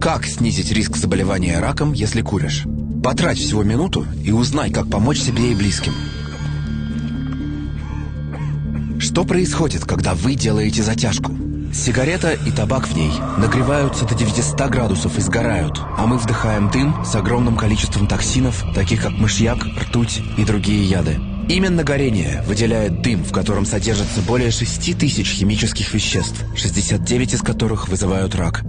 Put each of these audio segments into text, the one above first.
Как снизить риск заболевания раком, если куришь? Потрать всего минуту и узнай, как помочь себе и близким. Что происходит, когда вы делаете затяжку? Сигарета и табак в ней нагреваются до 900 градусов и сгорают, а мы вдыхаем дым с огромным количеством токсинов, таких как мышьяк, ртуть и другие яды. Именно горение выделяет дым, в котором содержится более 6000 химических веществ, 69 из которых вызывают рак.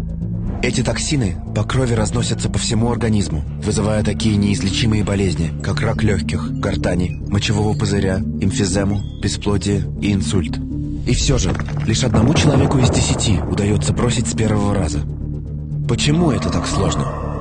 Эти токсины по крови разносятся по всему организму, вызывая такие неизлечимые болезни, как рак легких, гортани, мочевого пузыря, эмфизему, бесплодие и инсульт. И все же, лишь одному человеку из 10 удается бросить с первого раза. Почему это так сложно?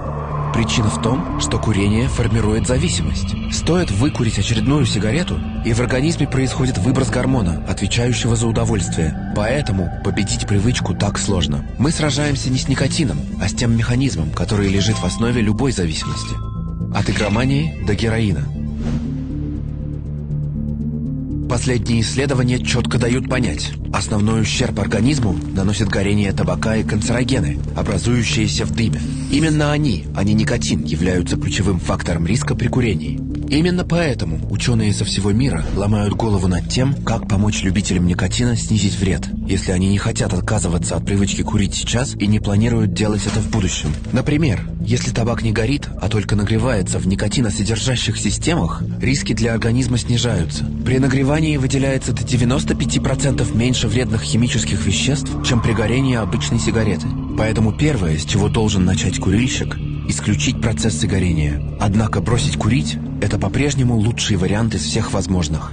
Причина в том, что курение формирует зависимость. Стоит выкурить очередную сигарету, и в организме происходит выброс гормона, отвечающего за удовольствие. Поэтому победить привычку так сложно. Мы сражаемся не с никотином, а с тем механизмом, который лежит в основе любой зависимости. От игромании до героина. Последние исследования четко дают понять, основной ущерб организму наносит горение табака и канцерогены, образующиеся в дыме. Именно они, а не никотин, являются ключевым фактором риска при курении. Именно поэтому ученые со всего мира ломают голову над тем, как помочь любителям никотина снизить вред, если они не хотят отказываться от привычки курить сейчас и не планируют делать это в будущем. Например, если табак не горит, а только нагревается в никотиносодержащих системах, риски для организма снижаются. При нагревании выделяется до 95% меньше вредных химических веществ, чем при горении обычной сигареты. Поэтому первое, с чего должен начать курильщик – исключить процессы горения. Однако бросить курить – это по-прежнему лучший вариант из всех возможных.